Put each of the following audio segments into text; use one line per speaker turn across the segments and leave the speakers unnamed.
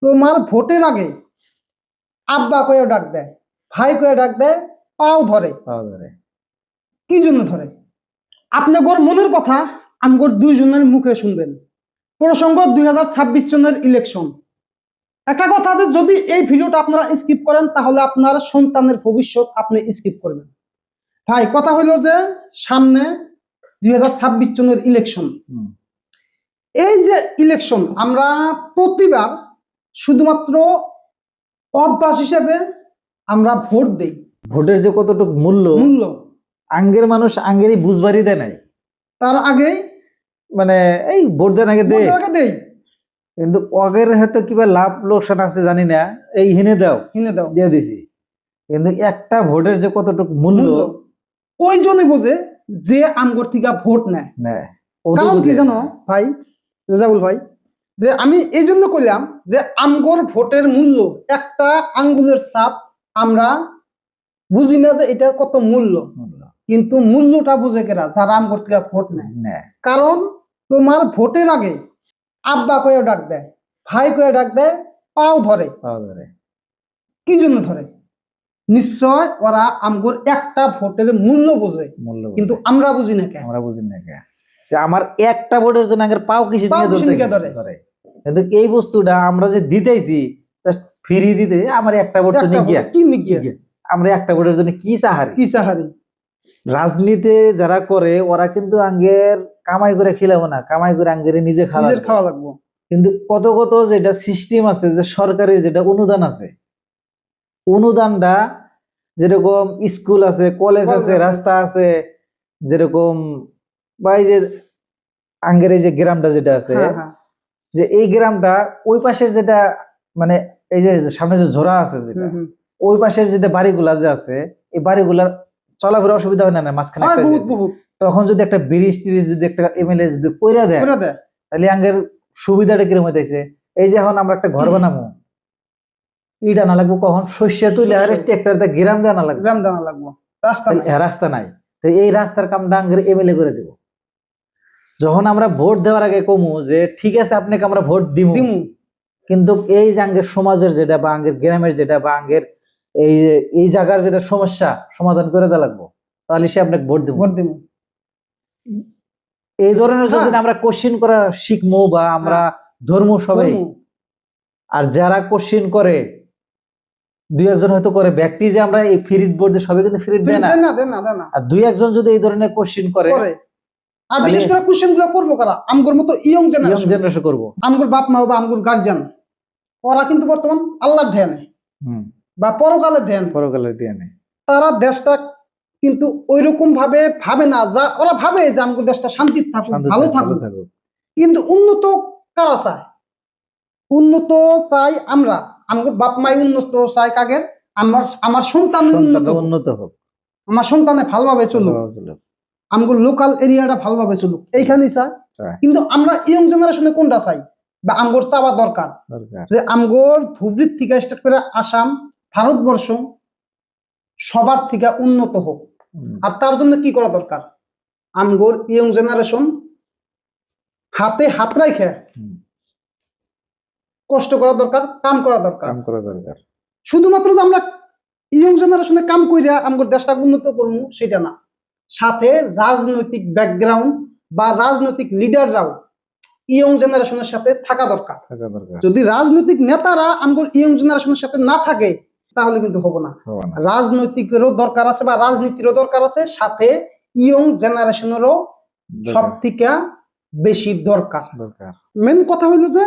তোমার ভোটের আগে আব্বা কয়ে ডাক দেয়, ভাই কয়ে ডাক দেয়, পাও ধরে। কি জন্য ধরে? আপনার মনের কথা আমগর দুইজনের মুখে শুনবেন। প্রসঙ্গ 2026 সনের ইলেকশন। একটা কথা আছে, যদি এই ভিডিওটা আপনারা স্কিপ করেন তাহলে আপনার সন্তানের ভবিষ্যৎ আপনি স্কিপ করবেন। ভাই কথা হইলো যে সামনে 2026 সনের ইলেকশন। এই যে ইলেকশন আমরা প্রতিবার শুধুমাত্র অভ্যাস হিসেবে আমরা ভোট দেই।
ভোটের যে কতটুকু মূল্য আঙ্গের মানুষ আঙ্গেরই বুঝবারই দেয় নাই।
তার আগে
মানে এই ভোট দেন আগে দেই,
কিন্তু
আগের হয়তো কিবা লাভ লোকসান আছে জানি না, এই হিনে দাও দিয়ে দিছি। কিন্তু একটা ভোটের যে কতটুকু মূল্য
ওই জন্য বোঝে যে আমগর থেকে ভোট নেয়। কারণ কি জানো ভাই রেজাউল ভাই, যে আমি এই জন্য কইলাম যে আমগর ভোটের মূল্য একটা আঙ্গুলের ছাপ। আমরা বুঝি না যে এটার কত মূল্য, কিন্তু মূল্যটা বুঝে কেরা যারা আমগর থেকে ভোট নেয়। কারণ তোমার ভোটের আগে আব্বা কয়ে ডাক দেয়, ভাই কয়ে ডাক দেয়, পাও ধরে। কি জন্য ধরে? নিশ্চয় ওরা আমগর একটা ভোটের মূল্য বোঝে, কিন্তু আমরা বুঝি না কেন?
যে আমার একটা ভোটের জন্য আগের পাও কিসে নিয়ে ধরে। কিন্তু এই বস্তুটা আমরা যে দিতেছি ফ্রি দিতে, আমার একটা ভোট তো নিয়ে গিয়া আমরা একটা ভোটের জন্য কি সাহারি। রাজনীতি যারা করে ওরা কিন্তু আঙ্গের কামাই করে খিলাবো না, কামাই করে আঙ্গের নিজে খাওয়া লাগবো। কিন্তু কত কত যেটা সিস্টেম আছে, যে সরকারের যেটা অনুদান আছে, অনুদানটা যেরকম স্কুল আছে, কলেজ আছে, রাস্তা আছে, যেরকম বা এই যে আঙ্গের এই যে গ্রামটা যেটা আছে, যে এই গ্রামটা ওই পাশের যেটা মানে এই যে সামনে যে ঝোড়া আছে যেটা, ওই পাশের যেটা বাড়িগুলা যে আছে, এই বাড়িগুলার চলাফেরা অসুবিধা হয় না মাঝখানে তখন যদি একটা ব্রিজ টিরিজ যদি একটা এমএলএ যদি কইরা দেয়, তাহলে আঙ্গের সুবিধাটা কিরকম হইতেছে। এই যে এখন আমরা একটা ঘর বানাবো, ইটা না লাগবো কখন শস্য তুলে আর ট্রাক্টর গ্রাম দেওয়া না লাগবো, রাস্তা নাই। তো এই রাস্তার কামটা আঙ্গের এমএলএ করে দেব। যখন আমরা ভোট দেওয়ার আগে কমু যে ঠিক আছে আপনাকে আমরা ভোট দিব, কিন্তু এই যে আঙ্গের সমাজের যেটা বা আঙ্গের গ্রামের যেটা বা আঙ্গের এই জায়গার যেটা সমস্যা সমাধান করে দেওয়া লাগবো, তাহলে সে আপনাকে ভোট দিব। এই ধরনের যদি আমরা কোশ্চিন করা শিখবো বা আমরা ধর্ম সবাই, আর যারা কোশ্চিন করে দুই একজন হয়তো করে ব্যক্তি, যে আমরা এই ফ্রি ভোট দিই সবাই কিন্তু ফ্রি দেয় না, আর দুই একজন যদি এই ধরনের কোশ্চিন করে,
আর বিশেষ করে কোশ্চেন গুলো করবো কারা? আমগর মতো ইয়ং জেনারেশন করবো, আমগর বাপ মা বা আমগর গার্জিয়ান, ওরা কিন্তু বর্তমান আল্লাহর ধ্যানে বা পরকালের ধ্যানে তারা দেশটা কিন্তু ওইরকম ভাবে ভাবে না, যা ওরা ভাবে যে আমগর দেশটা শান্তি থাকুক, ভালো থাকুক। কিন্তু উন্নত কারা চায়? উন্নত চাই আমরা, আমগর বাপ মাই উন্নত চাই কাগের, আমার সন্তান উন্নত হোক, আমার সন্তানে ভালোভাবে চলুক, আমগর লোকাল এরিয়াটা ভালোভাবে চলুক, এইখানেই চাই। কিন্তু আমরা ইয়ং জেনারেশনে কোনটা চাই বা আমগর চাওয়া দরকার যে আমগর ধুবড়ির থেকে স্টার্ট করে আসাম, ভারতবর্ষ সবার থেকে উন্নত হোক। আর তার জন্য কি করা দরকার? আমগর ইয়ং জেনারেশন হাতে হাত রাখে কষ্ট করা দরকার, কাম করা দরকার। শুধুমাত্র যে আমরা ইয়ং জেনারেশনে কাম কইরা আমগর দেশটা উন্নত করবো সেটা না, সাথে রাজনৈতিক ব্যাকগ্রাউন্ড বা রাজনৈতিক লিডাররাও ইয়ং জেনারেশনের সাথে থাকা দরকার। যদি রাজনৈতিক নেতারা আমগর ইয়ং জেনারেশনের সাথে না থাকে তাহলে কিন্তু হবো না। রাজনৈতিকেরও দরকার আছে বা রাজনীতিরও দরকার আছে, সাথে ইয়ং জেনারেশনেরও সব থেকে বেশি দরকার। মেন কথা হইলো যে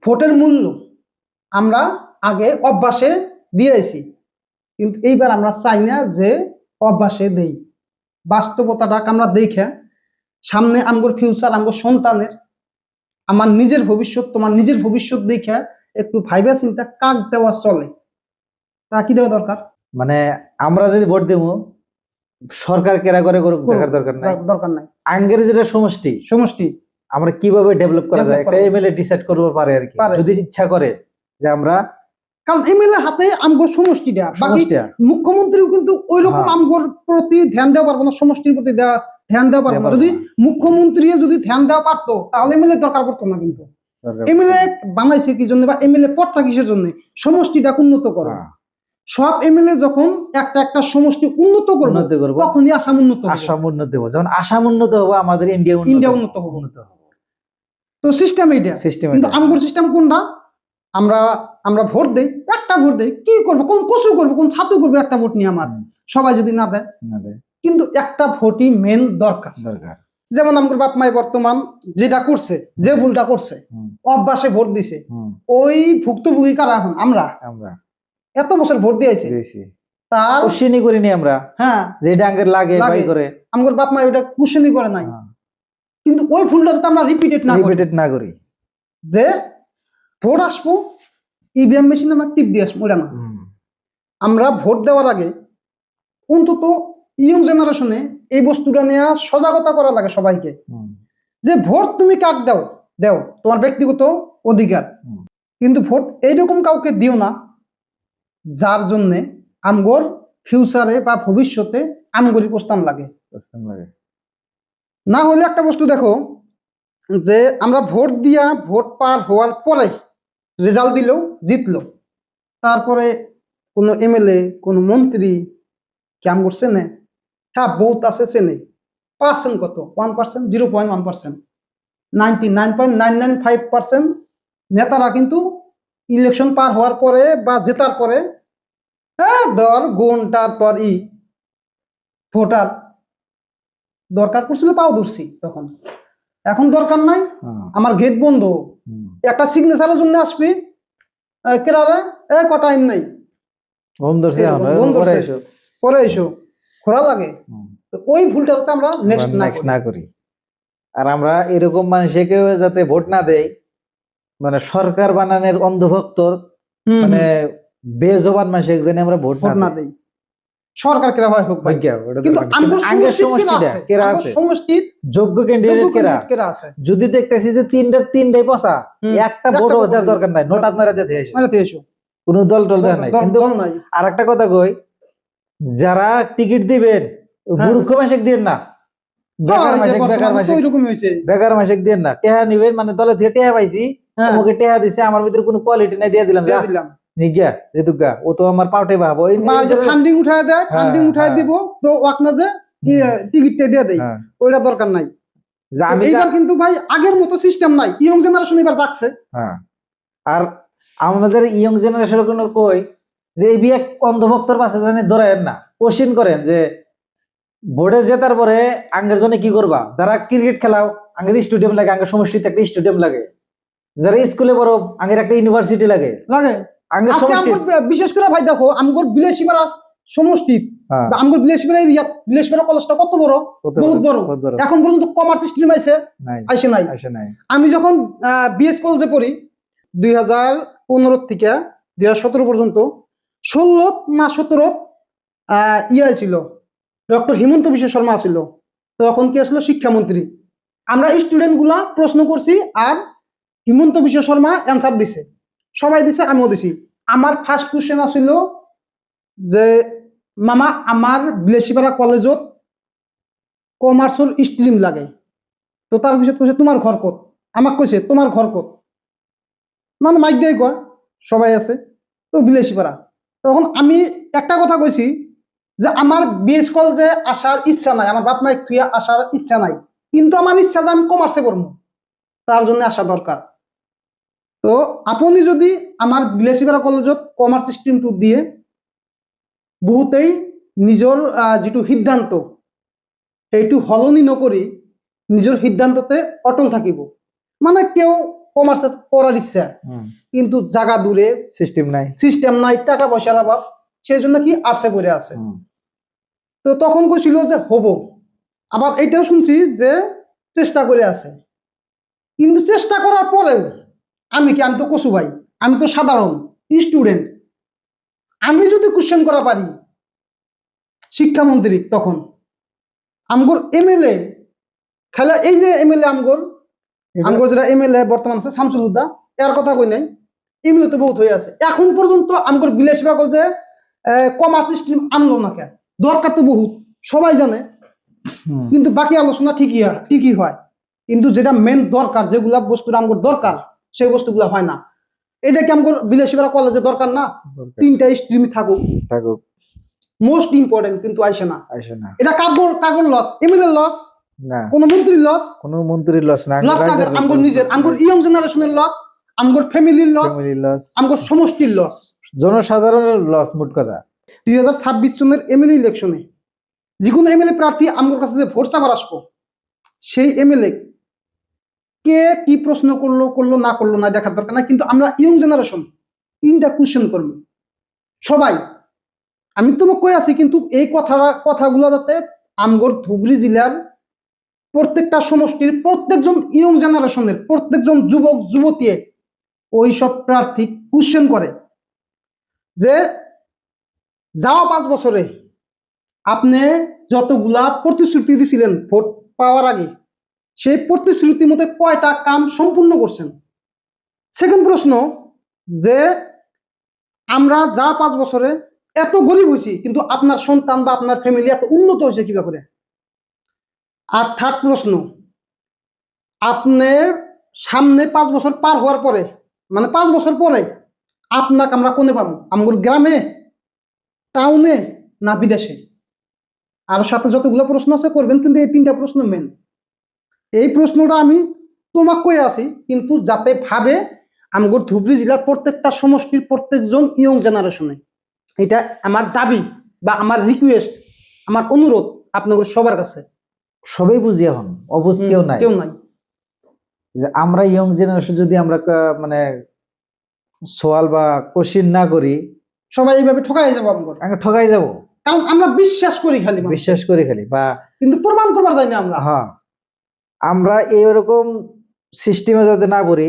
ভোটের মূল্য আমরা আগে অভ্যাসে দিয়েছি, কিন্তু এইবার আমরা চাই না যে অভ্যাসে দেই। বাস্তবতাটাকে আমরা দেখে সামনে আমগর ফিউচার, আমগর সন্তানের, আমার নিজের ভবিষ্যৎ, তোমার নিজের ভবিষ্যৎ দেখে একটু ভাইবা চিন্তা কাক দেওয়া চলে। তা কি দেওয়া দরকার?
মানে আমরা যদি ভোট দেব সরকার কেরা করে করুক দেখার দরকার নাই। আঙ্গের যেটা সমষ্টি আমরা কিভাবে ডেভেলপ করা যায় একটা এমএলএ ডিসাইড করতে পারে আর কি, যদি ইচ্ছা করে যে আমরা,
কারণ এমএলএ হাতে আমগর সমষ্টিটা, বাকি মুখ্যমন্ত্রীও কিন্তু ওই রকম আমগর প্রতি ধ্যান দেওয়া পারবো না, সমষ্টির প্রতি ধ্যান দেওয়া পারবো না। যদি মুখ্যমন্ত্রী যদি ধ্যান দেওয়া পারতো তাহলে এমএলএ দরকার পড়তো না। কিন্তু এমএলএ বানাইছে কি জন্য বা এমএলএ পদটা কিসের জন্য? সমষ্টিটাকে উন্নত করো। সব এমএলএ যখন একটা একটা সমষ্টি উন্নত করবে তখনই আসাম উন্নত হবে।
আসাম উন্নত হবে, যখন আসাম উন্নত হবে আমাদের ইন্ডিয়া
উন্নত হবে। তো সিস্টেম এইটা। কিন্তু আমগোর সিস্টেম কোনটা? আমরা ভোট দেই, একটা ভোট দেই, কি করবো, কোন কচু করবো, কোন ছাতু করবো একটা ভোট নিয়ে আমার, সবাই যদি না দেয়। কিন্তু একটা ভোটই মেন দরকার। যেমন আমগোর বাপ মাই বর্তমান যেটা করছে, যে ভুলটা করছে, অভ্যাসে ভোট দিছে, ওই ভুক্তভোগী কারা এখন? আমরা এত বছর ভোট দিয়েছি, তার
কুশনি করিনি আমরা। হ্যাঁ, যেটা আঙ্গের লাগে বাই করে
আমগোর বাপ মা ওটা কুশনি করে নাই। কিন্তু ওই ভুলটা যদি আমরা রিপিটেড না করি, যে ভোট আসবো ইভিএম মেশিনে আমরা টিপ দিয়ে আসবো, ওটা না। আমরা ভোট দেওয়ার আগে অন্তত ইয়ং জেনারেশনে এই বস্তুটা নিয়ে সজাগতা করা লাগে সবাইকে, যে ভোট তুমি কাক দাও তোমার ব্যক্তিগত অধিকার, কিন্তু ভোট এইরকম কাউকে দিও না যার জন্য আমগোর ফিউচারে বা ভবিষ্যতে আমগরি প্রস্থান লাগে। না হলে একটা বস্তু দেখো, যে আমরা ভোট দিয়া ভোট পার হওয়ার পরে রেজাল্ট দিল, জিতলো, তারপরে কোনো এমএলএ কোনো মন্ত্রী কেমন করছে না? হ্যাঁ, বহুত আছে চেনে, পার্সেন্ট কত? 1%, 0.1%। 99.995% নেতারা কিন্তু ইলেকশন পার হওয়ার পরে বা জেতার পরে হ্যাঁ ধর ঘন্টার পর ভোটার দরকার পড়ছিল পাও ধরছি তখন, এখন দরকার নাই, আমার গেট বন্ধ, একটা সিগনেচারের জন্য আসবি, কেরারে ক টাইম নাই, পরে এসো, খোলা লাগে। ওই ভুলটা যাতে আমরা নেক্সট না করি।
আর আমরা এরকম মানুষকে যাতে ভোট না দেই, মানে সরকার বানানোর অন্ধভক্ত, মানে বেজবান মানুষকে যেন আমরা ভোট না দেই।
সরকার কেরা হয় হোক, কিন্তু
আঙ্গের সমষ্টিটা কেরা আছে, সমষ্টির যোগ্য ক্যান্ডিডেট কেরা আছে। যদি দেখতেছি যে তিনটাই পচা, একটা ভোট দেওয়ার দরকার নাই, নোট আপনারা দিতে এসো, কোনো দল নাই। কিন্তু আর একটা কথা কই, যারা টিকিট দিবেন মূর্খ মাসিক দিন না, বেকার মাসিক দিন না, টেহা নিবেন, মানে দলে থেকে টেহা পাইছি, আমাকে টেহা দিছে, আমার ভিতরে কোনো কোয়ালিটি নাই, দিয়ে দিলাম নিগা যেতুগা, ও তো আমার পাউটে ভাবো
ফান্ডিং উঠায় দেয়, ফান্ডিং উঠায় দিব, তো ওয়াকনা যে টিকিটটা দিয়ে দেয়, ওইটা দরকার নাই। এইবার কিন্তু ভাই আগের মতো সিস্টেম নাই, ইয়ং জেনারেশন এবার যাচ্ছে।
আর আমাদের ইয়ং জেনারেশন কোনো কই যে এই বিয়ে অন্ধভক্তর পাশে ধরেন না, কোশ্চিন করেন যে ভোটে জেতার পরে আঙ্গের জন্য কি করবা? যারা ক্রিকেট খেলাও আঙ্গের স্টেডিয়াম লাগে, আঙ্গের সমষ্টিতে একটা স্টেডিয়াম লাগে, যারা স্কুলে বড় আঙ্গের একটা ইউনিভার্সিটি লাগে, আঙ্গের সমষ্টি।
বিশেষ করে ভাই দেখো আমগর বিলাসীপাড়া সমষ্টি, আমগর বিলাসীপাড়া এরিয়া, বিলাসীপাড়া কলেজটা কত বড়, বহুত বড়। এখন পর্যন্ত কমার্স স্ট্রিম আসে নাই। আমি যখন বিএস কলেজে পড়ি 2015 থেকে 2017 পর্যন্ত, 16 না 17 ছিল ডক্টর হিমন্ত বিশ্ব শর্মা ছিল, তখন কি আসলো শিক্ষামন্ত্রী। আমরা স্টুডেন্ট গুলা প্রশ্ন করছি আর হিমন্ত বিশ্ব শর্মা অ্যান্সার দিছে, সবাই দিছে, আমিও দিছি। আমার ফার্স্ট কোশ্চেন আসছিল যে মামা আমার বিলাসীপাড়া কলেজত কমার্সের স্ট্রিম লাগে, তো তার পিছত কইছে তোমার ঘর কত, আমাক কইছে তোমার ঘর কত, মানে মাইক দিয়ে কয় সবাই আছে তো বিলাসীপাড়া। তখন আমি একটা কথা কইছি যে আমার বিএস কলেজে আসার ইচ্ছা নাই, আমার বাপ মায়ের ক্রিয়া আসার ইচ্ছা নাই, কিন্তু আমার ইচ্ছা যে আমি কমার্সে করবো, তার জন্য আসা দরকার। তো আপনি যদি আমার বিলাসীপাড়া কলেজত কমার্স স্ট্রিমটো দিয়ে বহুতেই নিজৰ যিটো সিদ্ধান্ত সেইটো সলনি নকৰি নিজৰ সিদ্ধান্ততে অটল থাকিব। মানে কেউ কমার্সে পড়ার ইচ্ছা কিন্তু জায়গা দূরে, সিস্টেম নাই, টাকা পয়সার অভাব, সেই জন্য কি আর্টসে পড়ে আছে। তো তখন কইছিল যে হব, আবার এটাও শুনছি যে চেষ্টা করে আছে, কিন্তু চেষ্টা করার পরেও আমি তো কচু ভাই, আমি তো সাধারণ স্টুডেন্ট, আমি যদি কোশ্চেন করা পারি শিক্ষামন্ত্রী, তখন আমগর এমএলএ খেলা, এই যে এমএলএ আমগর যেটা এমএলএ বর্তমান আছে শামসুল হুদা, এর কথা কই নাই, এমএলএ তো বহুত হয়ে আছে, এখন পর্যন্ত আমগর বিলাসীপাড়া কলেজে কমার্স স্ট্রিম আনলো না কেন? দরকার তো বহুত, সবাই জানে, কিন্তু বাকি আলোচনা ঠিকই হয়, কিন্তু যেটা মেন দরকার, যেগুলা বস্তুর আমগর দরকার, সেই বস্তুগুলো হয় না। এটা কি আমগো বিলাসীপাড়া কলেজে দরকার না? 3টা স্ট্রিম থাকুক, মোস্ট ইম্পর্টেন্ট, কিন্তু আইসে না। এটা কাগর লস, এমএলএ লস
না,
কোন মন্ত্রীর লস,
কোন মন্ত্রীর লস না,
লস কাদের? আমগোর নিজের, আমগোর ইয়ং জেনারেশনের লস, আমগোর ফ্যামিলির লস, আমগোর সমষ্টির লস,
জনসাধারণের লস। মোট কথা
2026 সনের এমএলএ ইলেকশনে যে কোনো এমএলএ প্রার্থী আমগোর কাছে যে ভোট চাবার আসবো, সেই এমএলএ কে কি প্রশ্ন করলো না করলো না দেখার দরকার না, কিন্তু আমরা ইয়ং জেনারেশন 3টা কোশ্চেন করবো সবাই। আমি তোমাকে কই আছি, কিন্তু এই কথাগুলো যাতে আমগোর ধুবড়ী জেলার প্রত্যেকটা সমষ্টির প্রত্যেকজন ইয়ং জেনারেশনের প্রত্যেকজন যুবক যুবতী ওই সব প্রার্থী কোশ্চেন করে যে যাওয়া 5 বছরে আপনি যতগুলা প্রতিশ্রুতি দিয়েছিলেন ভোট পাওয়ার আগে, সেই প্রতিশ্রুতির মধ্যে কয়টা কাম সম্পূর্ণ করছেন। সেকেন্ড প্রশ্ন, যে আমরা যা 5 বছরে এত গরিব হয়েছি, কিন্তু আপনার সন্তান বা আপনার ফ্যামিলি এত উন্নত হয়েছে কিভাবে। আর থার্ড প্রশ্ন, আপনি সামনে 5 বছর পার হওয়ার পরে, মানে 5 বছর পরে আপনাকে আমরা কোনে পাবো, আমগুর গ্রামে, টাউনে, না বিদেশে। আর সাথে যতগুলো প্রশ্ন আছে করবেন, কিন্তু এই 3টা প্রশ্ন মেন। এই প্রশ্নটা আমি তোমাকে কই আছি, কিন্তু যাতে ভাবে আমগুর ধুবড়ী জেলার প্রত্যেকটা সমষ্টির প্রত্যেকজন ইয়ং জেনারেশনে, এটা আমার দাবি বা আমার রিকোয়েস্ট, আমার অনুরোধ আপনাদের সবার কাছে।
সবাই বুঝি এখন, অবুঝ কেউ নাই। যে আমরা ইয়ং জেনারেশন যদি আমরা মানে সওয়াল বা কোশ্চিন না করি,
সবাই এইভাবে ঠকাই যাবো,
আমরা ঠকাই যাব।
কারণ আমরা বিশ্বাস করি খালি,
বা
কিন্তু প্রমাণ করবার যাই না আমরা।
হ্যাঁ, আমরা এইরকম সিস্টেমে যাতে না পড়ি,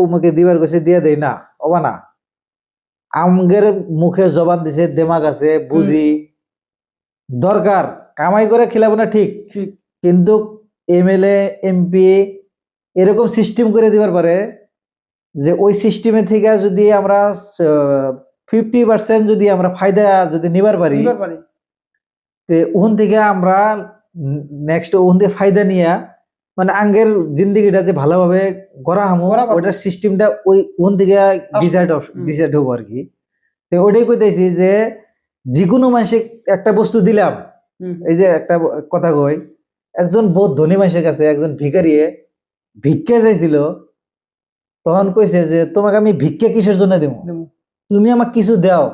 ওমকে দিবার কাছে দিয়ে দেই না, অবা না। আমগের মুখে জবান দিছে, দেমাগ আছে, বুঝি, দরকার কামাই করে খেলাবো না ঠিক, কিন্তু এমএলএ এমপি এরকম সিস্টেম করে দিবার পারে যে ওই সিস্টেমে থেকে যদি আমরা 50% যদি আমরা ফায়দা যদি নিবার পারি, ওখান থেকে আমরা নেক্সট ওখান থেকে ফায়দা নিয়ে মানে আঙ্গের জিন্দিগিটা যে ভালোভাবে গড়া হামো, ওটার সিস্টেমটা ওখান থেকে ডিসাইড হবো আর কি। তো ওটাই কইতেছি যে যেকোনো মানুষে একটা বস্তু দিলাম, এই যে একটা কথা কই, একজন বহুত ধনী মানুষের কাছে একজন ভিখারিয়ে ভিক্ষা চাইছিল, তখন কইছে যে তোমাকে আমি ভিক্ষা কিসের জন্য দেবো, তুমি আমাকে কিছু দাও,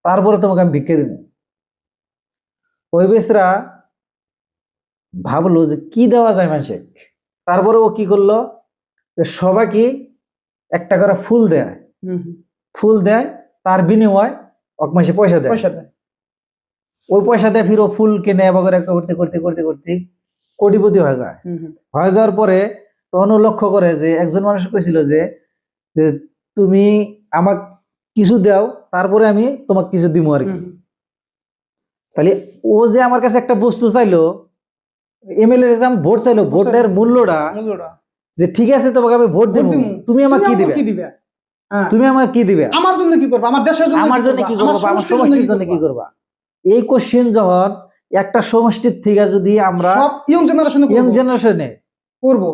তারপরে তোমাকে আমি ভিক্ষা দেবো। ওই বেচরা ভাবলো যে কি দেওয়া যায় মানুষে, তারপরে ও কি করলো, সবাইকে একটা করে ফুল দেয়, তার বিনিময় এক মাসে পয়সা দেয়। ওই পয়সা দেয়, ফির ও ফুল কিনে করতে করতে করতে করতে কোটিপতি হয়ে যায়। হয়ে যাওয়ার পরে তখন ও লক্ষ্য করে যে একজন মানুষ কইছিল যে তুমি আমাকে কিছু দাও, তারপরে আমি তোমাকে কিছু দিব আর কি। তাহলে ও যে আমার কাছে একটা বস্তু চাইলো, এমএলএ ভোট চাইলো, ভোটের মূল্যটা যে ঠিক আছে তোমাকে আমি ভোট দেব, তুমি আমাকে কি দিবে, তুমি আমাকে কি দিবে, আমার জন্য কি করবা, আমার দেশের জন্য, আমার জন্য কি করবা, আমার সমষ্টির জন্য কি করবা। এই কোশ্চেন যখন একটা সমষ্টির থেকে যদি আমরা সব ইয়ং জেনারেশনে করব,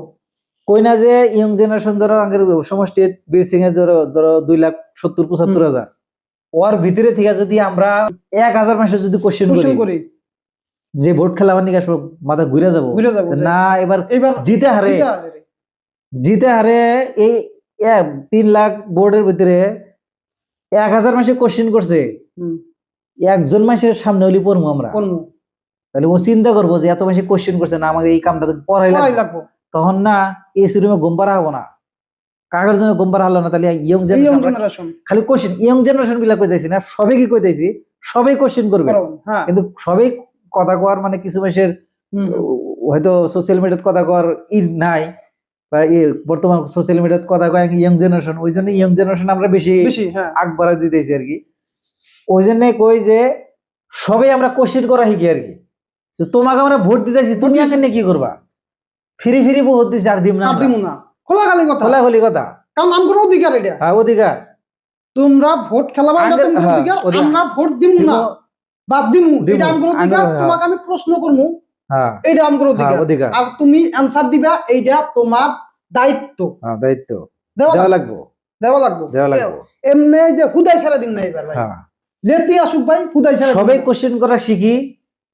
কই না যে ইয়ং জেনারেশন ধরো আগের সমষ্টির বীর সিং এর ধরো 2,70,75,000, ওর ভিতরে থেকে যদি আমরা 1,000 মাসে যদি কোশ্চেন করি, যে ভোট খেলা মানে মাথা ঘুরে যাবো না। এবার জিতে হারে এই 3 লাখ বোর্ডের ভিতরে 1,000 মাসে কোশ্চেন করছে, একজন মাসের সামনে হলি পড়বো আমরা, তাহলে ও চিন্তা করবো যে এত মাসে কোশ্চেন করছে না, আমাকে এই কামটা পড়াই লাগবো, তখন না এই রুমে ঘুম পাড়া হবো না, কাগজ জন্য ঘুম পাড়া হলো না। তাহলে ইয়ং জেনারেশন খালি কোশ্চেন, ইয়ং জেনারেশন গুলা কইতেছি না, সবাই কি কইতেছি, সবাই কোশ্চেন করবে, কিন্তু সবাই কথা কওয়ার মানে কিছু মাসের হয়তো সোশ্যাল মিডিয়াতে কথা কওয়ার নাই, বা বর্তমান সোশ্যাল মিডিয়াতে কথা কয় ইয়ং জেনারেশন, ওই জন্য ইয়ং জেনারেশন আমরা বেশি আগ বাড়া দিতেছি আর কি। ওই জন্য কই যে সবাই আমরা কোশ্চেন করা শিখি আর কি। তোমাকে আমরা ভোট দিতেছি, তুমি এখানে কি করবা, ফিরি ভোট দিছি আর দিব না, খোলাখালি কথা,
কারণ আমগোর অধিকার, এটা
অধিকার।
তোমরা ভোট খেলাবা, এটা তোমাদের অধিকার, আমরা ভোট দিব না বা দিব, এটা আমগোর অধিকার। তোমাকে আমি প্রশ্ন করবো, এটা আমগোর অধিকার, আর তুমি অ্যানসার দিবা, এইটা তোমার দায়িত্ব।
দেওয়া লাগবে
দেওয়া লাগবে
দেওয়া লাগবে
এমনি যে হুদাই সারা দিন নাই এবার ভাই
হ্যাঁ
যেতে আসুক ভাই হুদাই সারা
সবাই কোশ্চেন করা শিখি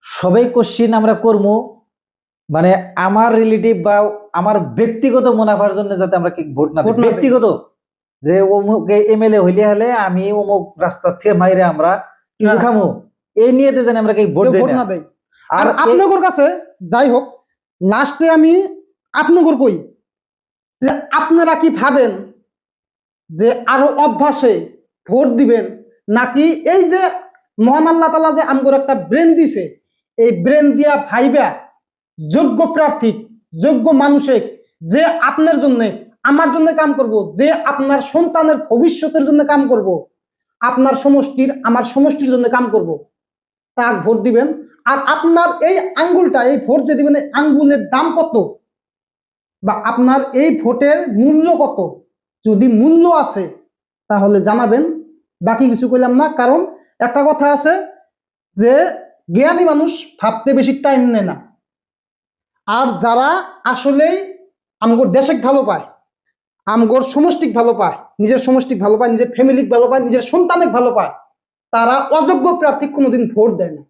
সবাই কোশ্চেন আমরা করবো মানে আমার রিলেটিভ বা আমার ব্যক্তিগত মুনাফার জন্য যাতে আমরা কি ভোট না দিই।
ভোট না দিই।
ব্যক্তিগত যে অমুক এমএলএ হইলে হলে আমি অমুক রাস্তা থেকে মাইরে আমরা কিছু
হ্যাঁ।
খামো এই নিয়েতে জানি আমরা কি ভোট
কেউ
দেই
ভোট
না
না দেয় আর আপনাদের কাছে যাই হোক লাস্টে আমি আপনাদের কই যে আপনারা কি ভাবেন যে আরো অভ্যাসে ভোট দিবেন নাকি এই যে মহান আল্লাহ তাআলা যে আমগর একটা ব্রেন দিছে এই ব্রেন দিয়া ভাইবা যোগ্য প্রার্থী যোগ্য মানুষে যে আপনার জন্য আমার জন্য কাম করব যে আপনার সন্তানের ভবিষ্যতের জন্য কাম করব আপনার সমষ্টির আমার সমষ্টির জন্য কাম করব তার ভোট দিবেন আর আপনার এই আঙ্গুলটা এই ভোট যে দিবেন এই আঙ্গুলের দাম কত বা আপনার এই ভোটের মূল্য কত যদি মূল্য আছে তাহলে জানাবেন বাকি কিছু কইলাম না কারণ একটা কথা আছে যে জ্ঞানী মানুষ ভাবতে বেশি টাইম নেয় না আর যারা আসলেই আমগোর দেশক ভালো পায় আমগোর সমষ্টিক ভালো পায় নিজের সমষ্টিক ভালো পায় নিজের ফ্যামিলিক ভালো পায় নিজের সন্তানিক ভালো পায় তারা অযোগ্য প্রার্থী কোনোদিন ভোট দেয় না